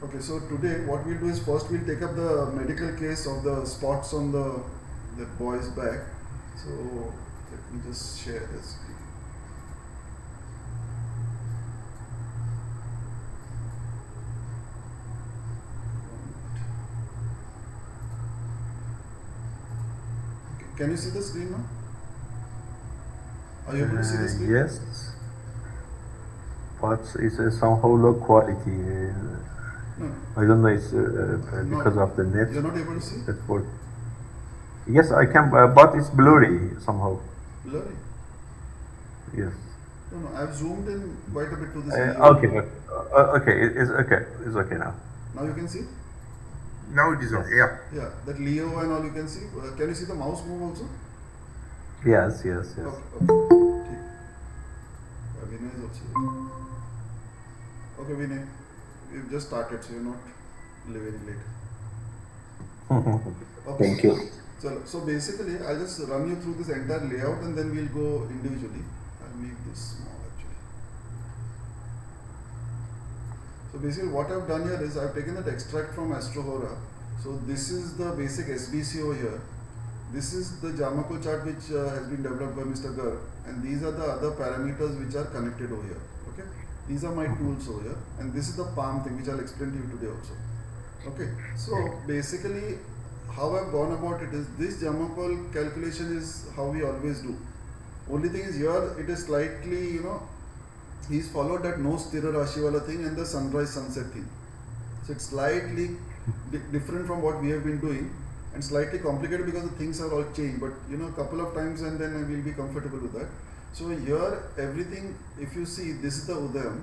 Okay, so today what we'll do is first we'll take up the medical case of the spots on the boy's back. So let me just share this. Okay, can you see the screen now? Are you able to see the screen? Yes, but it's somehow low quality. No, I don't know, it's no, because of the net. you're not able to see? That for yes, I can, but it's blurry somehow. Blurry. Yes. No, no, I've zoomed in quite a bit to this Leo. Okay, okay, it's okay. It's okay now. Now you can see? Now it is Yes. okay. Yeah. Yeah, that Leo and all you can see. Can you see the mouse move also? Yes. Yes. Yes. Okay, okay. Vinay is also there. Okay, Vinay, we've just started, so you're not very late. Okay. Thank you. So basically, I'll just run you through this entire layout and then we'll go individually. I'll make this small actually. So basically, what I've done here is I've taken that extract from Astrohora. So this is the basic SBC over here. This is the Jamakol chart which has been developed by Mr. Garg, and these are the other parameters which are connected over here. Okay, these are my tools over here, and this is the Palm thing which I'll explain to you today also. Okay, so basically, how I've gone about it is this Jamakol calculation is how we always do. Only thing is here it is slightly, he's followed that no Stira Rashi wala thing and the sunrise sunset thing. So it's slightly different from what we have been doing and slightly complicated because the things are all changed. But a couple of times and then I will be comfortable with that. So here everything, if you see, this is the Udayam.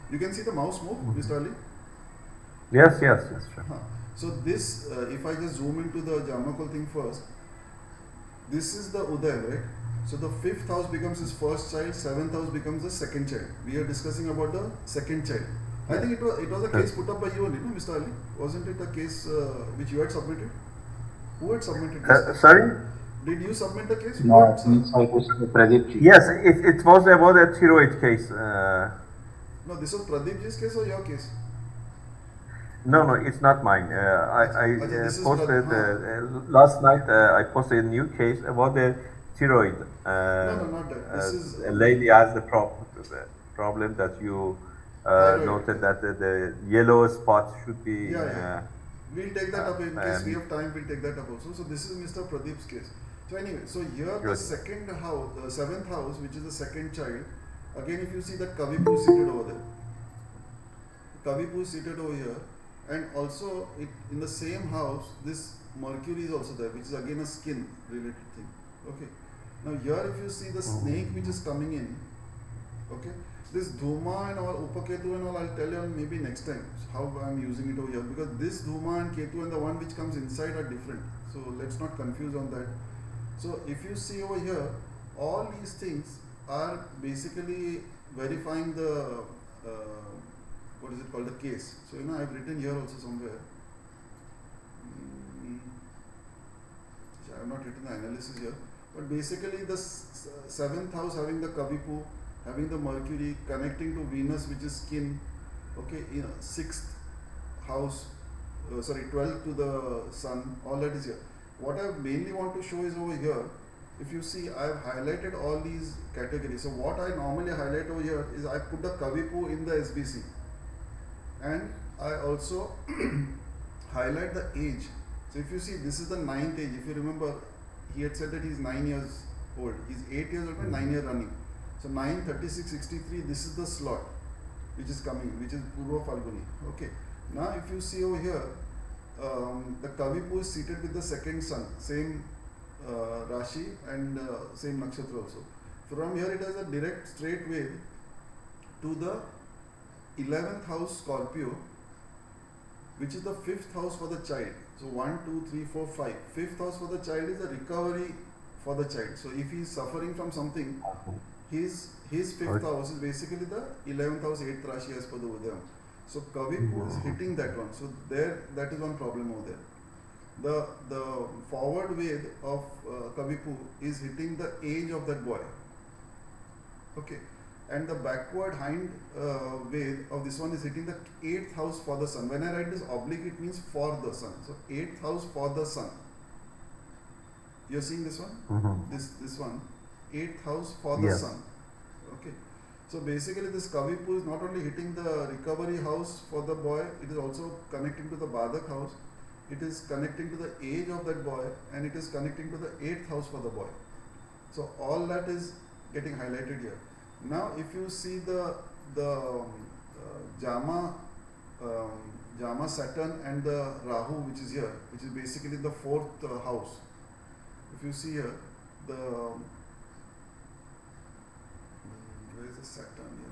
You can see the mouse move, Mr. Ali? Yes. Yes. Yes. Sure. So this, if I just zoom into the Jamakol thing first, this is the Uday, right? So the fifth house becomes his first child, seventh house becomes the second child. We are discussing about the second child. I think it was a case put up by you only, no, Mr. Ali? Wasn't it a case which you had submitted? Who had submitted this? Sorry. Did you submit the case? No, it's almost Pradeep ji. Yes, it was about a thyroid case. No, this was Pradeepji's case or your case? No, it's not mine. I Acha, this is posted Huh. last night. I posted a new case about the thyroid. No, not that. This is A lady has the problem that you thyroid. noted that the yellow spot should be. Yeah. We'll take that up in case we and have time. We'll take that up also. So this is Mr. Pradeep's case. So anyway, so here the good. second house, the seventh house, which is the second child. Again, if you see that Kavipu is seated over there, Kavipu is seated over here, and also in the same house, this Mercury is also there, which is again a skin related thing. Okay. Now here, if you see the snake which is coming in, okay, this Dhuma and all, Upaketu and all, I'll tell you maybe next time how I'm using it over here, because this Dhuma and Ketu and the one which comes inside are different. So let's not confuse on that. So if you see over here, all these things are basically verifying the what is it called, the case. So I've written here also somewhere. I have not written the analysis here, but basically the seventh house having the Kavipu, having the Mercury connecting to Venus, which is skin. Okay, sixth house, 12th to the Sun. All that is here. What I mainly want to show is over here. If you see, I have highlighted all these categories. So what I normally highlight over here is I put the Kavipu in the SBC, and I also highlight the age. So if you see, this is the ninth age. If you remember, he had said that he's 9 years old. He's 8 years old and 9 year running. So 9, 36, 63. This is the slot which is coming, which is Purva Falguni. Okay. Now if you see over here, the Kavipu is seated with the second sun, same Rashi and same Nakshatra also. From here it has a direct straight way to the 11th house Scorpio, which is the 5th house for the child. So 1, 2, 3, 4, 5. 5th house for the child is the recovery for the child. So if he is suffering from something, his 5th house is basically the 11th house, 8th Rashi as per the Udayam. So Kavipu is hitting that one. So that is one problem over there. The forward way of Kavipu is hitting the age of that boy. Okay. and the backward hind way of this one is hitting the 8th house for the sun. When I write this oblique, it means for the sun. So 8th house for the sun. You're seeing this one? This one, 8th house for the Yes. sun. Okay. So basically, this Kavipu is not only hitting the recovery house for the boy, it is also connecting to the Badak house. It is connecting to the age of that boy, and it is connecting to the 8th house for the boy. So all that is getting highlighted here. Now, if you see the Jama Saturn and the Rahu, which is here, which is basically the 4th house. If you see here, where is the Saturn here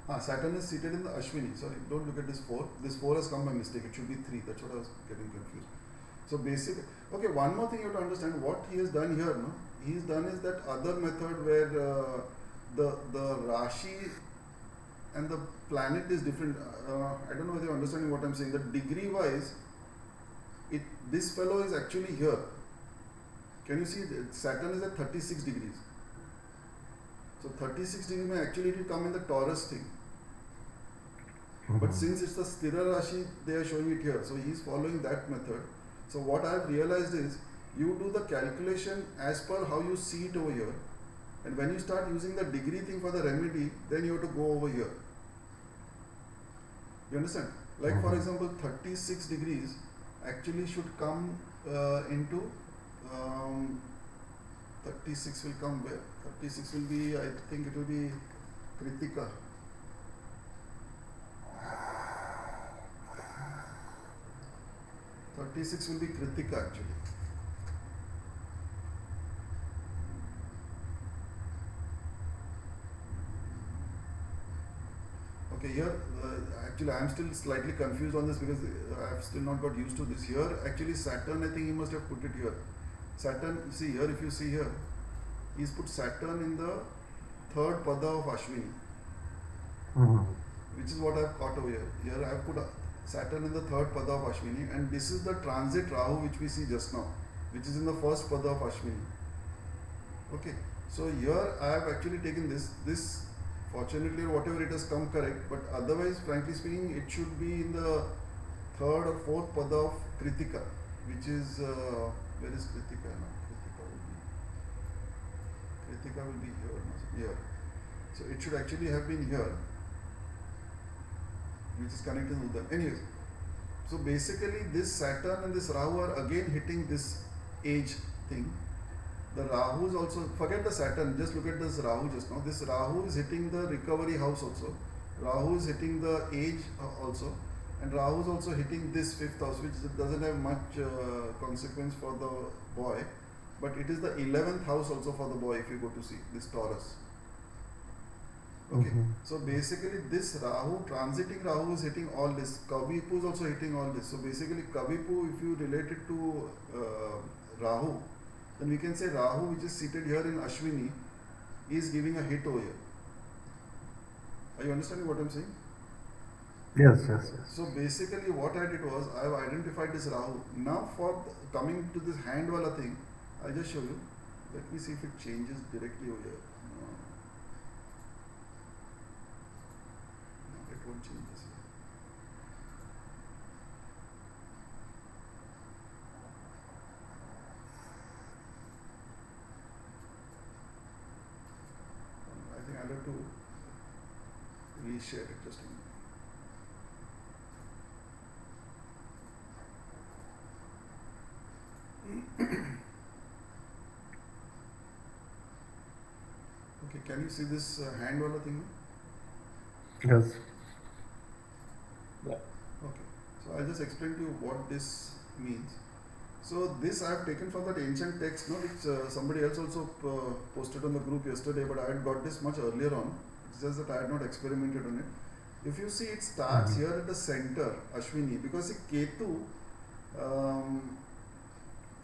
now? Saturn is seated in the Ashwini. Sorry, don't look at this 4. This 4 has come by mistake. It should be 3. That's what I was getting confused. So basically, okay, one more thing you have to understand. What he has done here, no? He's done is that other method where the Rashi and the planet is different. I don't know whether you're understanding what I'm saying. That degree wise, this fellow is actually here. Can you see that Saturn is at 36 degrees. So 36 degrees may actually it will come in the Taurus thing. But since it's the Sthira Rashi, they are showing it here. So he's following that method. So what I've realized is, you do the calculation as per how you see it over here. And when you start using the degree thing for the remedy, then you have to go over here. You understand? Like for example, 36 degrees actually should come into 36 will come where? 36 will be, I think it will be Kritika. Thirty-six will be Kritika actually. Okay, here actually I am still slightly confused on this because I have still not got used to this. Here actually Saturn, I think he must have put it here. Saturn, see here, if you see here, he's put Saturn in the 3rd pada of Ashwini, which is what I have caught over here. Here I have put Saturn in the 3rd pada of Ashwini, and this is the transit Rahu which we see just now, which is in the 1st pada of Ashwini. Okay, so here I have actually taken this fortunately or whatever it has come correct, but otherwise frankly speaking it should be in the 3rd or 4th pada of Kritika, which is where is Kritika now? Kritika will be here. Here. So it should actually have been here, which is connected with them. Anyways, so basically this Saturn and this Rahu are again hitting this age thing. The Rahu is also, forget the Saturn, just look at this Rahu just now. This Rahu is hitting the recovery house also. Rahu is hitting the age also. And Rahu is also hitting this 5th house, which doesn't have much consequence for the boy. But it is the 11th house also for the boy if you go to see this Taurus. Okay, so basically this Rahu, transiting Rahu is hitting all this. Kavipu is also hitting all this. So basically Kavipu, if you relate it to Rahu, then we can say Rahu, which is seated here in Ashwini, is giving a hit over here. Are you understanding what I'm saying? Yes. So basically what I did was, I have identified this Rahu. Now for coming to this hand wala thing, I'll just show you. Let me see if it changes directly over here. No, it won't change this here. I think I'll have to reshare it just a minute. Okay, can you see this hand wala thing? Yes. Yeah. Okay, so I'll just explain to you what this means. So this I have taken from that ancient text, no, which somebody else also posted on the group yesterday, but I had got this much earlier on. It's just that I had not experimented on it. If you see, it starts here at the center, Ashwini, because see, Ketu,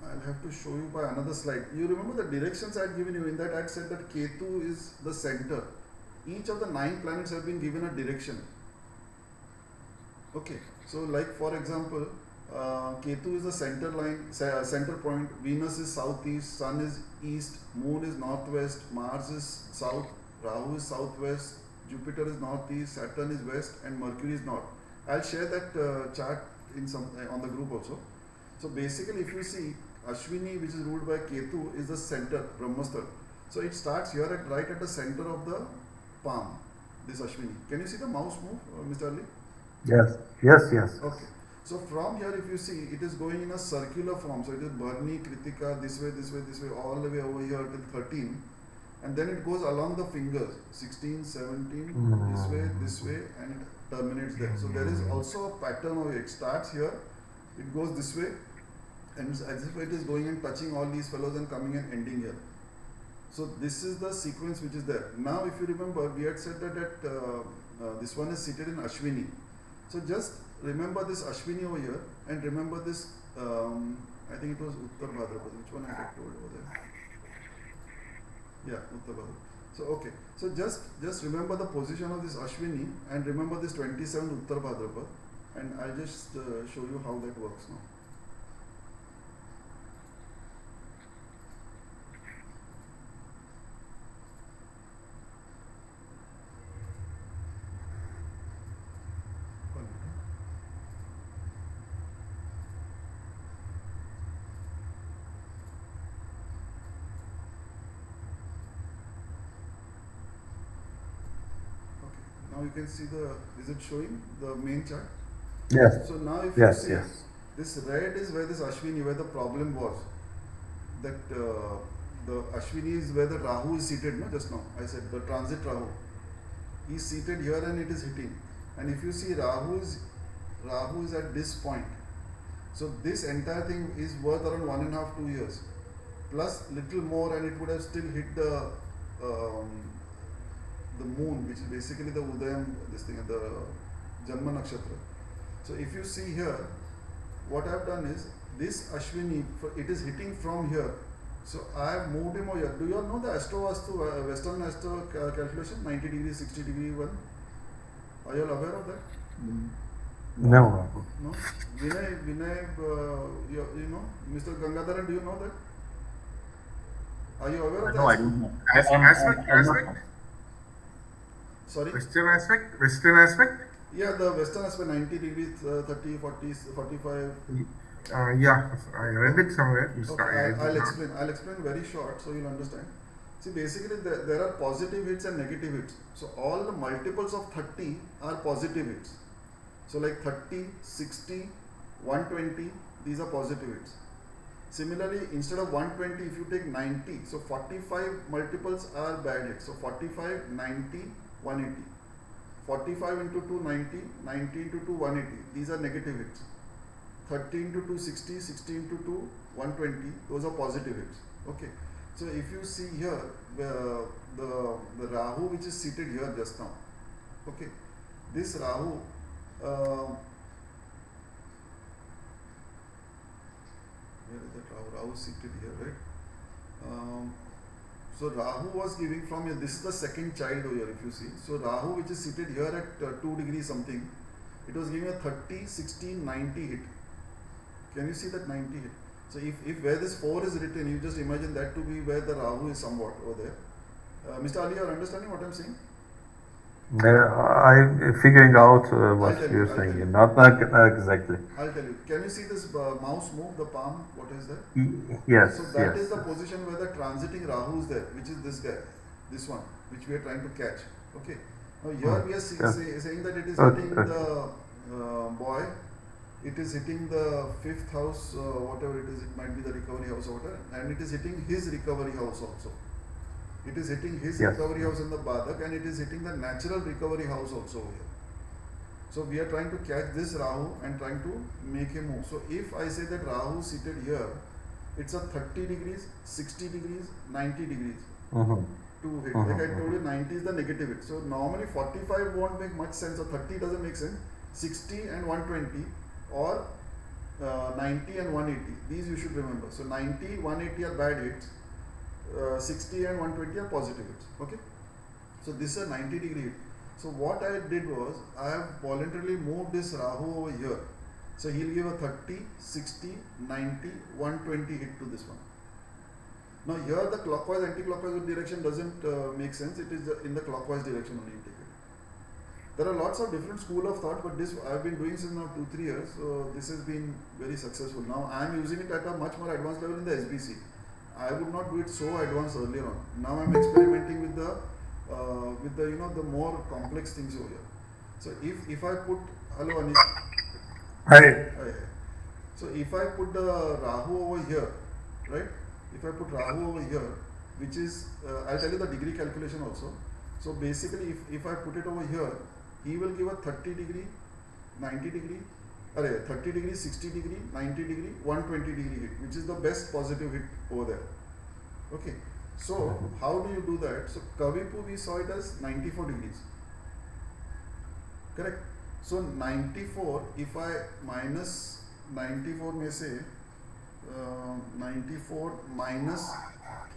I'll have to show you by another slide. You remember the directions I had given you. In that I had said that Ketu is the center. Each of the 9 planets have been given a direction. Okay, so like for example, Ketu is the center line, center point. Venus is southeast, Sun is east, Moon is northwest, Mars is south, Rahu is southwest, Jupiter is northeast, Saturn is west, and Mercury is north. I'll share that chart in some on the group also. So basically, if you see Ashwini, which is ruled by Ketu, is the center Brahmastra. So it starts here at right at the center of the palm. This Ashwini. Can you see the mouse move, Mr. Ali? Yes, yes, yes. Okay. So from here, if you see, it is going in a circular form. So it is Bharni, Kritika, this way, this way, this way, all the way over here till 13. And then it goes along the fingers, 16, 17, this way, and it terminates there. So there is also a pattern of it. It starts here, it goes this way, and it's as if it is going and touching all these fellows and coming and ending here. So this is the sequence which is there. Now if you remember, we had said that this one is seated in Ashwini. So just remember this Ashwini over here and remember this, I think it was Uttar Bhadrapad. Which one I had told over there? Yeah, Uttar Bhadrapad. So okay, so just remember the position of this Ashwini and remember this 27th Uttar Bhadrapad, and I'll just show you how that works now. Now you can see is it showing the main chart? Yes, So now if yes, you see, yes. this red is where this Ashwini, where the problem was. That the Ashwini is where the Rahu is seated, no? Just now, I said the transit Rahu. He is seated here and it is hitting. And if you see Rahu is at this point. So this entire thing is worth around 1.5 to 2 years. Plus little more and it would have still hit the moon, which is basically the Udayam, this thing, the Janma Nakshatra. So if you see here, what I have done is, this Ashwini, it is hitting from here. So I have moved him over here. Do you all know the Astro Vastu, Western Astro calculation, 90 degree, 60 degree one? Are you all aware of that? No. No? Vinay, you know, Mr. Gangadharan, do you know that? Are you aware of that? No, I don't know. Aspect? Sorry? Western aspect? Yeah, the Western aspect, 90 degrees, 30, 40, 45. Yeah, I read it somewhere. Okay, I'll explain very short so you'll understand. See, basically there are positive hits and negative hits. So all the multiples of 30 are positive hits. So like 30, 60, 120, these are positive hits. Similarly, instead of 120, if you take 90, so 45 multiples are bad hits. So 45, 90, 180. 45 into 2, 90, 90 into 2, 180. These are negative hits. 30 into 2, 60, 60 into 2, 120. Those are positive hits. Okay. So if you see here, the Rahu which is seated here just now. Okay. This Rahu, where is that Rahu? Rahu is seated here, right? So Rahu was giving from here, this is the second child over here if you see. So Rahu which is seated here at 2 degrees something, it was giving a 30, 16, 90 hit. Can you see that 90 hit? So if where this 4 is written, you just imagine that to be where the Rahu is somewhat over there. Mr. Ali, you are understanding what I am saying? I'm figuring out what you're saying. Not exactly. I'll tell you. Can you see this mouse move, the palm? What is that? Yes. So that yes. is the position where the transiting Rahu is there, which is this guy, this one, which we are trying to catch. Okay. Now here we are saying that it is hitting the boy. It is hitting the 5th house, whatever it is. It might be the recovery house or whatever, and it is hitting his recovery house also. It is hitting his recovery house in the Badak, and it is hitting the natural recovery house also here. So we are trying to catch this Rahu and trying to make him move. So if I say that Rahu is seated here, it's a 30 degrees, 60 degrees, 90 degrees to hit. Like I told you, 90 is the negative hit. So normally 45 won't make much sense, or 30 doesn't make sense. 60 and 120 or 90 and 180. These you should remember. So 90, 180 are bad hits. 60 and 120 are positive hits. Okay. So this is a 90 degree hit. So what I did was, I have voluntarily moved this Rahu over here. So he'll give a 30, 60, 90, 120 hit to this one. Now here the clockwise anti-clockwise direction doesn't make sense. It is in the clockwise direction only you take it. There are lots of different school of thought, but this I've been doing since now 2-3 years, so this has been very successful. Now I am using it at a much more advanced level in the SBC. I would not do it so advanced earlier on. Now I'm experimenting with the the more complex things over here. So if I put hello Anish. Hi. Hi. So if I put the Rahu over here, right? If I put Rahu over here, which is I'll tell you the degree calculation also. So basically, if I put it over here, he will give a 30 degree, 90 degree, 30 degree, 60 degree, 90 degree, 120 degree hit, which is the best positive hit over there. Okay. So how do you do that? So Kavipu we saw it as 94 degrees. Correct. So 94, if I minus 94 may say 94 minus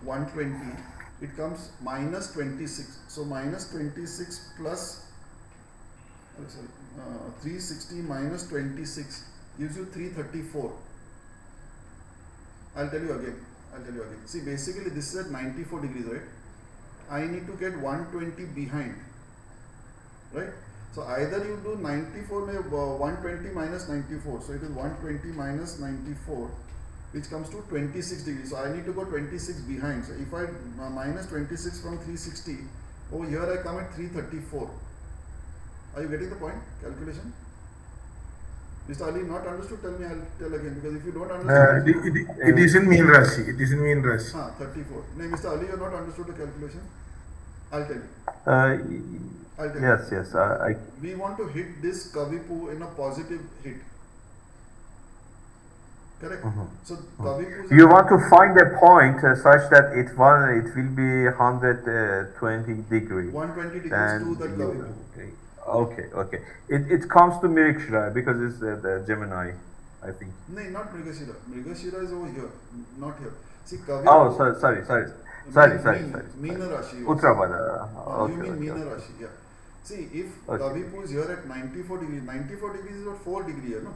120, it comes minus 26. So minus 26 plus 360 minus 26 gives you 334. I'll tell you again. See, basically this is at 94 degrees, right? I need to get 120 behind, right? So either you do 94 में 120 minus 94, so it is 120 minus 94, which comes to 26 degrees. So I need to go 26 behind. So if I minus 26 from 360, over here I come at 334. Are you getting the point? Calculation? Mr. Ali, not understood? Tell me, I'll tell again, because if you don't understand, It is in mean Rashi. It is in mean Rashi. 34. No, Mr. Ali, you have not understood the calculation. I'll tell you. I'll tell Yes, you. yes. I We want to hit this Kavipu in a positive hit. Correct. So Kavipu is You want to find a point such that it will be 120 degree. 120 degrees Then to that you- Kavipu. Okay. It comes to Mirikshira because it's the Gemini, I think. No, not Mrigashira. Mrigashira is over here, not here. See, Kavipu. Oh, sorry. Meena Rashi. Uttarabhadra. You mean Meena Rashi, yeah. See, if Kavipu is here at 94 degrees, 94 degrees is about 4 degrees here, no?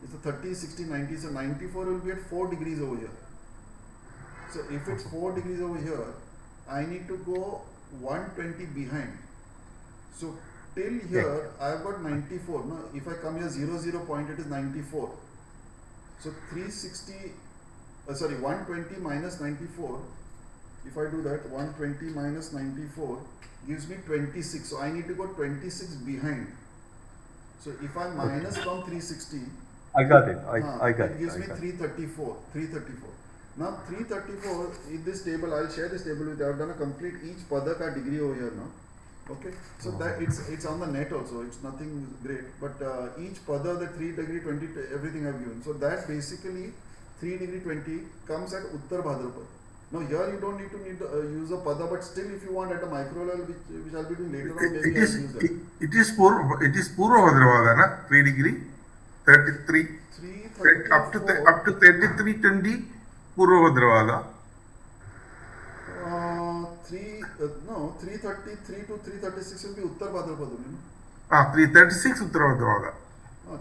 It's a 30, 60, 90, so 94 will be at 4 degrees over here. So if it's 4 degrees over here, I need to go 120 behind. So till here, I've got 94. No, if I come here 0 point, it is 94. So 120 minus 94. If I do that, 120 minus 94 gives me 26. So I need to go 26 behind. So if I minus from 360, I got it. I got it it. gives me 334. Now 334 in this table, I'll share this table with you. I've done a complete each pada ka degree over here now. Okay, so that it's on the net also. It's nothing great, but each pada, the 3 degree 20, everything I've given. So that basically 3 degree 20 comes at Uttar Bhadrapad. Now here you don't need to use a pada, but still if you want at a micro level, which I'll be doing later on, maybe I'll use that. It is Purva Bhadravada, na? 3 degree, 33, up to 3320 Purva Bhadravada. 333 to 336 will be Uttar Bhadrapad only, no? 336 Uttar Bhadravada.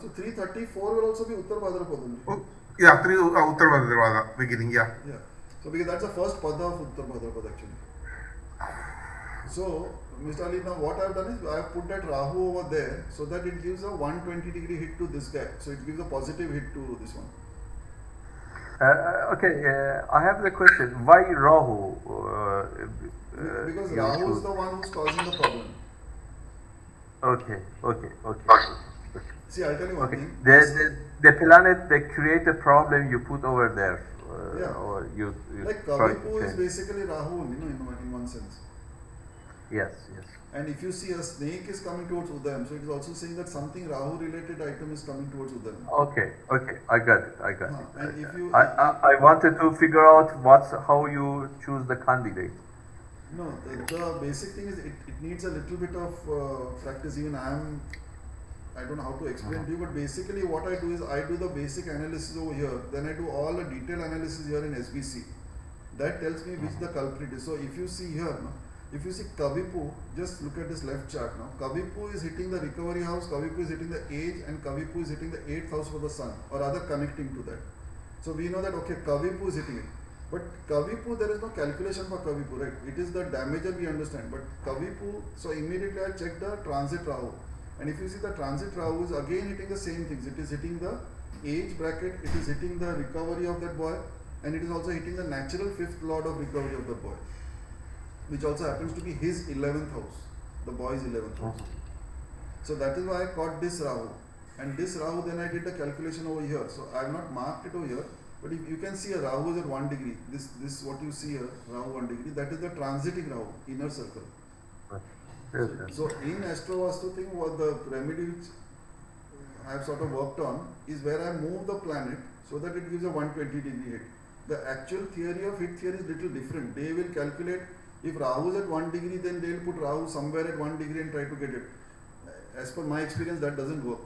So 334 will also be Uttar Bhadrapad only. Oh, yeah, 3 Uttar Bhadravada beginning, yeah. Yeah. So because that's the first pada of Uttar Bhadrapad actually. So Mr. Ali, now what I have done is I have put that Rahu over there so that it gives a 120 degree hit to this guy. So it gives a positive hit to this one. I have the question. Why Rahu? Because you Rahu choose? is the one who's causing the problem. Okay. See, I'll tell you one thing. The planet that create a problem you put over there. Yeah. Or you Like try to Kavipu is change. basically Rahu only, in one sense. Yes. And if you see a snake is coming towards Udayam, so it is also saying that something Rahu related item is coming towards Udayam. Okay. I got it. And if you I wanted to figure out how you choose the candidate. No, the basic thing is it needs a little bit of practice. Even I don't know how to explain to you, but basically what I do is I do the basic analysis over here, then I do all the detailed analysis here in SBC. That tells me which the culprit is. So if you see here, no, If you see Kavipu, just look at this left chart now. Kavipu is hitting the recovery house, Kavipu is hitting the age, and Kavipu is hitting the 8th house for the sun, or rather connecting to that. So we know that okay, Kavipu is hitting it. But Kavipu, there is no calculation for Kavipu, right? It is the damager we understand. But Kavipu, so immediately I check the transit Rahu. And if you see the transit Rahu is again hitting the same things. It is hitting the age bracket, it is hitting the recovery of that boy, and it is also hitting the natural 5th lord of recovery of the boy, which also happens to be his 11th house, the boy's 11th house. So that is why I caught this Rahu. And this Rahu, then I did the calculation over here. So I have not marked it over here. But if you can see a Rahu is at 1 degree. This what you see here, Rahu 1 degree, that is the transiting Rahu, inner circle. Yes, So in Astro Vastu thing, what the remedy which I have sort of worked on is where I move the planet so that it gives a 120 degree hit. The actual theory of hit theory is little different. They will calculate if Rahu is at 1 degree, then they will put Rahu somewhere at 1 degree and try to get it. As per my experience, that doesn't work.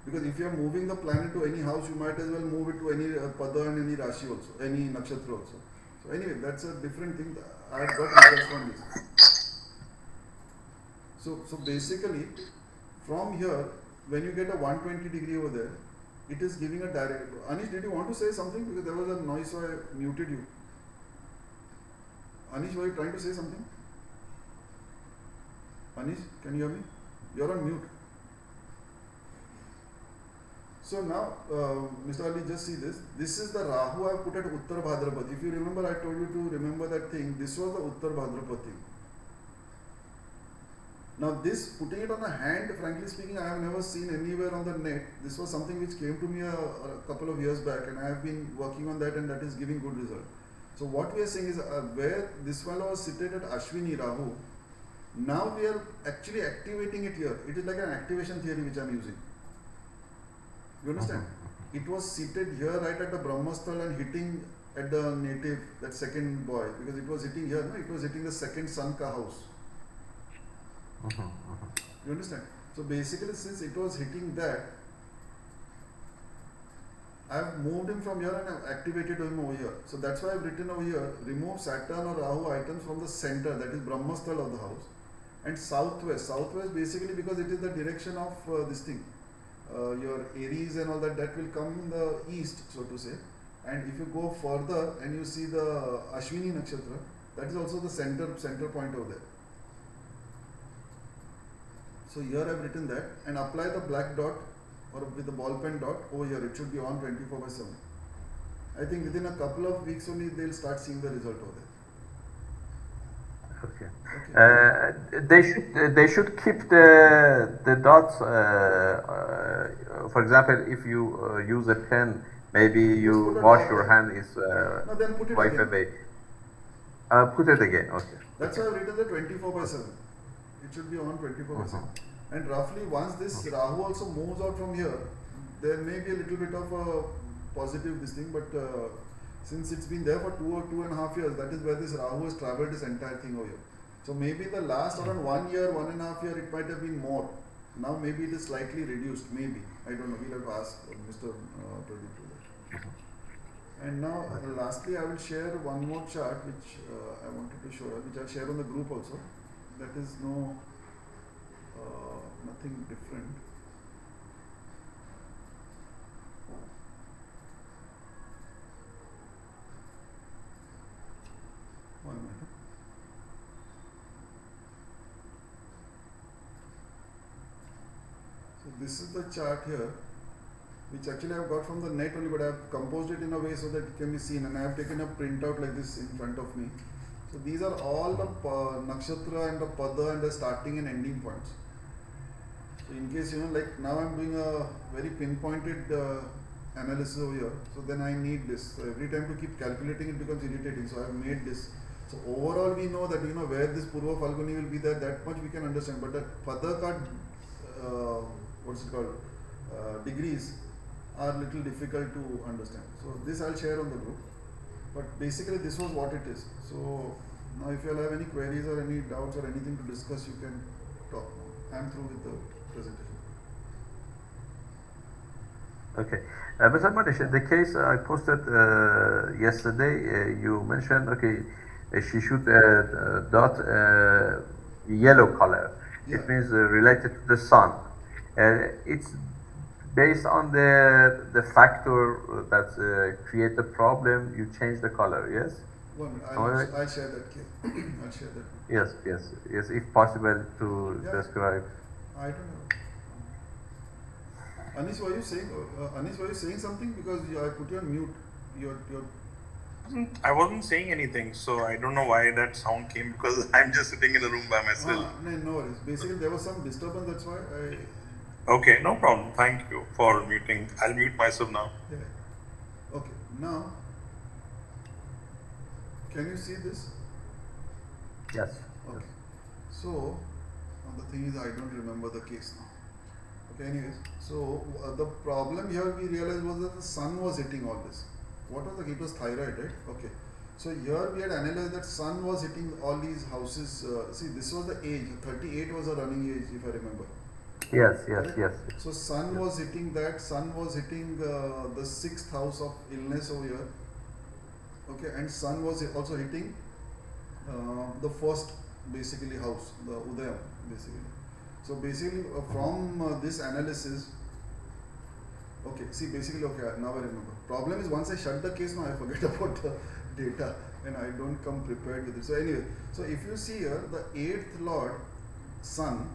Because if you are moving the planet to any house, you might as well move it to any Pada and any Rashi also, any Nakshatra also. So anyway, that's a different thing. I have got results from this. So basically, from here, when you get a 120 degree over there, it is giving a direct. Anish, did you want to say something? Because there was a noise, so I muted you. Anish, were you trying to say something? Anish, can you hear me? You're on mute. So now, Mr. Ali, just see this. This is the Rahu I put at Uttar Bhadrapad. If you remember, I told you to remember that thing. This was the Uttar Bhadrapad thing. Now this, putting it on a hand, frankly speaking, I have never seen anywhere on the net. This was something which came to me a couple of years back, and I have been working on that, and that is giving good result. So what we are saying is where this fellow was seated at Ashwini Rahu, now we are actually activating it here. It is like an activation theory which I am using. You understand? It was seated here right at the Brahmasthal and hitting at the native, that second boy, because it was hitting here, no? It was hitting the second sun ka house. You understand? So basically, since it was hitting that, I have moved him from here and I have activated him over here. So that's why I have written over here, remove Saturn or Rahu items from the center, that is Brahmasthal of the house, and southwest. Southwest basically because it is the direction of this thing. Your Aries and all that, that will come in the east, so to say. And if you go further and you see the Ashwini Nakshatra, that is also the center point over there. So here I have written that, and apply the black dot or with the ball pen dot over here. It should be on 24/7. I think within a couple of weeks only they will start seeing the result over there. Okay. They should keep the dots. For example, if you use a pen, maybe you wash your hand is No, then put it wipe again. away. Put it again. Okay. That's why I have written the 24/7. It should be on 24/7. And roughly once this Rahu also moves out from here, there may be a little bit of a positive this thing, but since it's been there for 2 or 2.5 years, that is where this Rahu has travelled this entire thing over here. So maybe the last around 1 year, 1.5 year, it might have been more. Now maybe it is slightly reduced, maybe. I don't know, we'll have to ask Mr. Pradeep to that. And now lastly I will share one more chart which I wanted to show, which I'll share on the group also. That is nothing different. One minute. So this is the chart here, which actually I have got from the net only, but I have composed it in a way so that it can be seen, and I have taken a printout like this in front of me. So these are all the nakshatra and the pada and the starting and ending points. So in case like now I am doing a very pinpointed analysis over here, so then I need this. So every time to keep calculating it becomes irritating. So I have made this. So overall we know that where this Purva Falguni will be there, that much we can understand. But that pada ka what's it called degrees are little difficult to understand. So this I'll share on the group. But basically this was what it is. So now if you all have any queries or any doubts or anything to discuss, you can talk. I'm through with the presentation. Okay. Mr. Manish, the case I posted yesterday, you mentioned, okay, she should dot yellow color. Yeah. It means related to the sun. It's based on the factor that create the problem. You change the color. Yes. 1 minute, Am I right? I'll share that case. I'll share that. Yes. Yes. Yes. If possible to Yeah. describe. I don't know. Anis, were you saying something? Because I put you on mute. Your I wasn't saying anything, so I don't know why that sound came because I'm just sitting in a room by myself. no worries. Basically, there was some disturbance. That's why I. Okay, no problem. Thank you for muting. I'll mute myself now. Yeah. Okay. Now, can you see this? Yes. Okay. So, the thing is, I don't remember the case now. Okay, anyways, so the problem here we realized was that the sun was hitting all this. What was it was thyroid, right? Okay. So here we had analyzed that sun was hitting all these houses. See, this was the age. 38 was a running age, if I remember. Yes. Yes. Right? Yes. So sun was hitting that. Sun was hitting the 6th house of illness over here. Okay, and sun was also hitting the first basically house, the Udayam basically. So basically from this analysis, okay, see basically, okay, now I remember. Problem is once I shut the case, now I forget about the data and I don't come prepared with it. So anyway, so if you see here, the 8th Lord, Sun,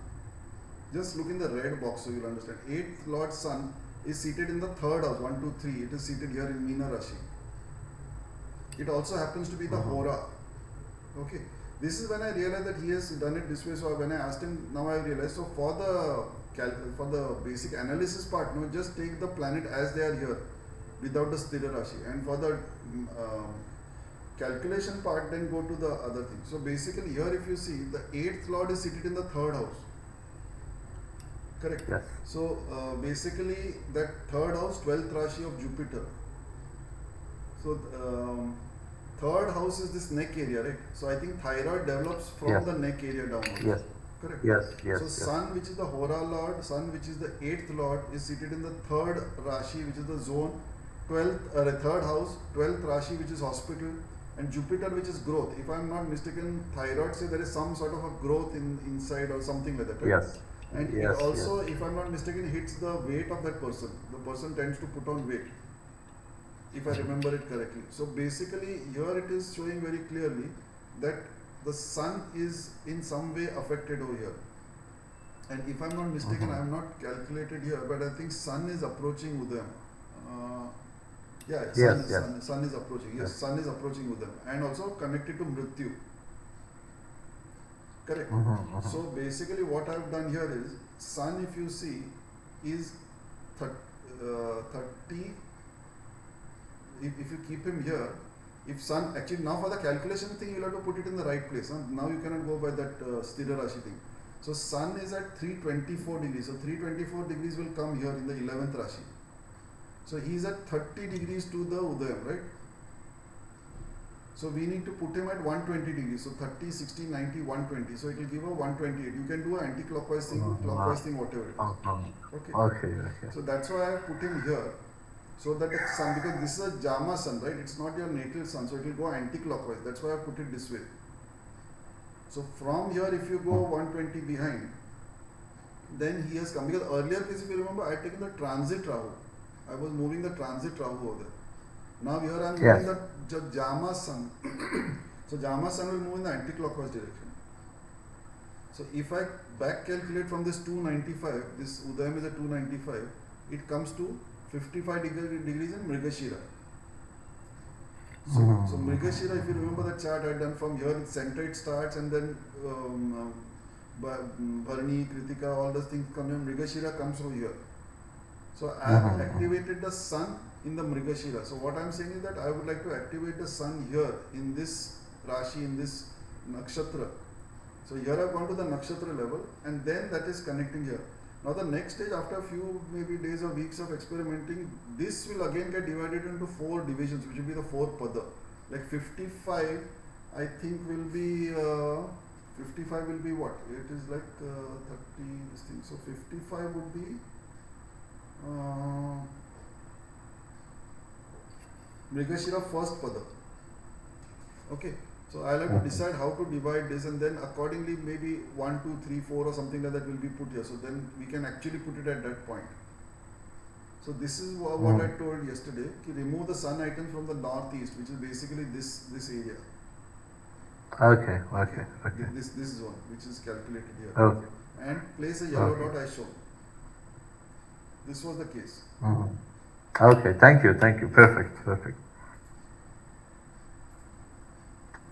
just look in the red box so you'll understand. 8th Lord Sun is seated in the 3rd house, 1, 2, 3. It is seated here in Meena Rashi. It also happens to be the Hora. Okay. This is when I realized that he has done it this way. So when I asked him, now I realized. So for the basic analysis part, no, just take the planet as they are here, without the Sthira Rashi. And for the calculation part, then go to the other thing. So basically here, if you see, the 8th Lord is seated in the 3rd house. Correct. Yes. So basically, that 3rd house, 12th Rashi of Jupiter. So 3rd house is this neck area, right? So I think thyroid develops from Yes. the neck area downwards. Yes. Correct. Yes. Yes. So Yes. Sun, which is the Hora Lord, Sun, which is the 8th Lord, is seated in the 3rd Rashi, which is the zone, 3rd house, 12th Rashi, which is hospital, and Jupiter, which is growth. If I am not mistaken, thyroid say there is some sort of a growth inside or something like that, right? Yes. And Yes, it also, if I'm not mistaken, hits the weight of that person. The person tends to put on weight, if I remember it correctly. So basically, here it is showing very clearly that the sun is in some way affected over here. And if I'm not mistaken, I have not calculated here, but I think sun is approaching Udayam. Sun is approaching. Yes, Yes. sun is approaching Udayam, and also connected to Mrityu. Correct. So basically, what I've done here is sun. If you see, is 30. If you keep him here, if sun actually now for the calculation thing, you'll have to put it in the right place. Huh? Now you cannot go by that Sthira Rashi thing. So sun is at 324 degrees. So 324 degrees will come here in the 11th Rashi. So he is at 30 degrees to the Udayam, right? So we need to put him at 120 degrees. So 30, 60, 90, 120. So it will give a 128. You can do an anti-clockwise thing, clockwise thing, whatever it is. Okay. Okay. So that's why I put him here. So that the sun, because this is a Jama sun, right? It's not your natal sun. So it will go anti-clockwise. That's why I put it this way. So from here, if you go 120 behind, then he has come. Because earlier case, if you remember, I had taken the transit Rahu. I was moving the transit Rahu over there. Now here I am moving the Jama sun. So Jama sun will move in the anti-clockwise direction. So if I back calculate from this 295, this Udayam is a 295, it comes to 55 degrees in Mrigashira. So Mrigashira, if you remember the chart I had done from here, it's center it starts and then Bharani, Kritika, all those things come here. Mrigashira comes over here. So I have activated the sun in the Mrigashira. So what I am saying is that I would like to activate the sun here in this Rashi, in this Nakshatra. So here I have gone to the Nakshatra level and then that is connecting here. Now the next stage, after a few maybe days or weeks of experimenting, this will again get divided into 4 divisions, which will be the 4 pada. Like 55, I think will be 55 will be what? It is like 30 this thing. So 55 would be Mrigashira first pada. Okay. So I'll have to decide how to divide this, and then accordingly maybe 1, 2, 3, 4 or something like that will be put here. So then we can actually put it at that point. So this is what I told yesterday. Ki remove the sun items from the northeast, which is basically this area. Okay. This is one which is calculated here. Okay. And place a yellow dot I show. This was the case. Okay, thank you. Perfect.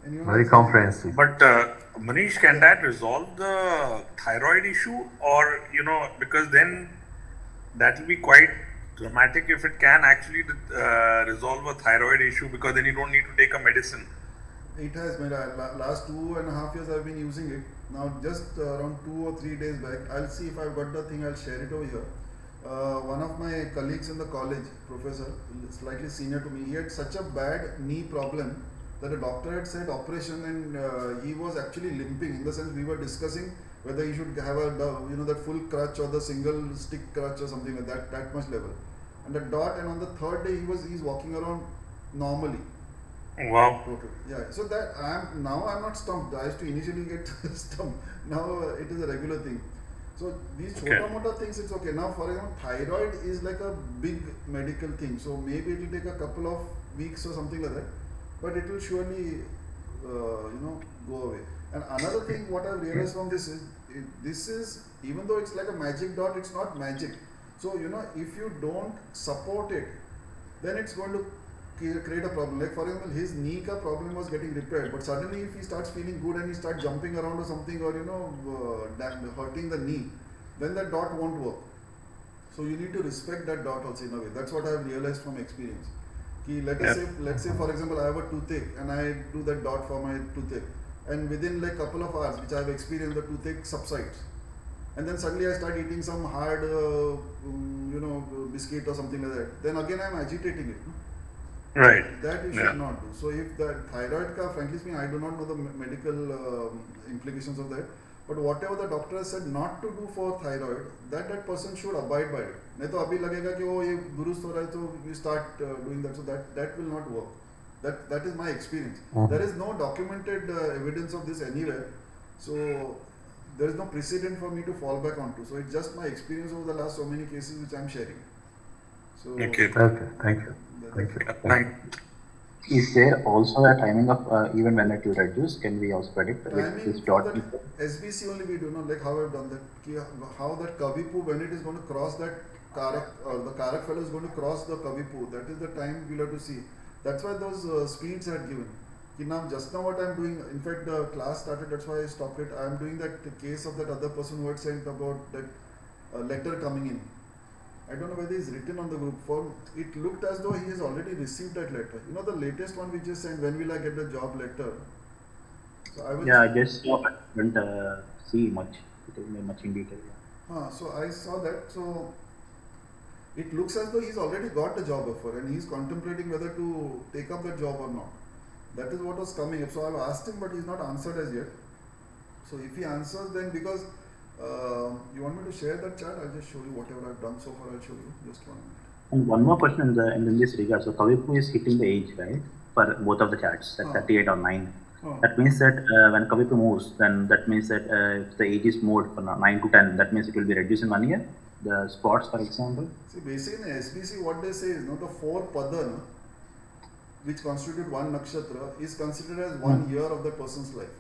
Anyone Very else? comprehensive. But Manish, can that resolve the thyroid issue, or because then that will be quite dramatic if it can actually resolve a thyroid issue, because then you don't need to take a medicine. It has made last 2.5 years I've been using it. Now just around 2 or 3 days back, I'll see if I've got the thing. I'll share it over here. One of my colleagues in the college, professor, slightly senior to me, he had such a bad knee problem that a doctor had said operation, and he was actually limping. In the sense, we were discussing whether he should have that full crutch or the single stick crutch or something like that much level. And and on the third day he's walking around normally. Wow. Total. Yeah. So that I'm not stumped. I used to initially get stumped. Now it is a regular thing. So these chota mota things, it's okay. Now for example, thyroid is like a big medical thing. So maybe it will take a couple of weeks or something like that, but it will surely go away. And another thing what I've realized from this is even though it's like a magic dot, it's not magic. So if you don't support it, then it's going to create a problem. Like for example, his knee ka problem was getting repaired, but suddenly if he starts feeling good and he starts jumping around or something, or hurting the knee, then that dot won't work. So you need to respect that dot also in a way. That's what I have realized from experience. Let's say for example I have a toothache and I do that dot for my toothache, and within like couple of hours, which I have experienced, the toothache subsides, and then suddenly I start eating some hard biscuit or something like that, then again I am agitating it. Right. That you should not do. So if the thyroid frankly speaking, I do not know the medical implications of that, but whatever the doctor has said not to do for thyroid, that person should abide by it. नहीं तो अभी लगेगा कि ये दुरुस्त हो रहा है, तो you start doing that. So that will not work. That is my experience. There is no documented evidence of this anywhere. So there is no precedent for me to fall back onto. So it's just my experience over the last so many cases which I am sharing. So Okay. Thank you. Thank Is there also a timing of even when it will reduce? Can we also predict with this dot? SBC only we do not, like how I've done that. How that Kavipu, when it is going to cross that Karak, or the Karak fellow is going to cross the Kavipu, that is the time we'll have to see. That's why those speeds are given. Just now what I'm doing, in fact the class started, that's why I stopped it. I'm doing that case of that other person who had sent about that letter coming in. I don't know whether it's written on the group form. It looked as though he has already received that letter. The latest one we just sent, when will I get the job letter? So I just didn't see much. It is much in detail. So I saw that. So it looks as though he's already got the job offer and he's contemplating whether to take up that job or not. That is what was coming up. So I've asked him, but he's not answered as yet. So if he answers, then because you want me to share that chart, I'll just show you whatever I've done so far. I'll show you just 1 minute. And one more question in this regard. So Kavipu is hitting the age, right? For both of the charts, at 38 or 9. That means that when Kavipu moves, then that means that if the age is moved from 9 to 10, that means it will be reduced in 1 year. The spots, for example. See, basically in SBC, what they say is, the 4 pada, which constitute 1 nakshatra, is considered as 1 year of the person's life.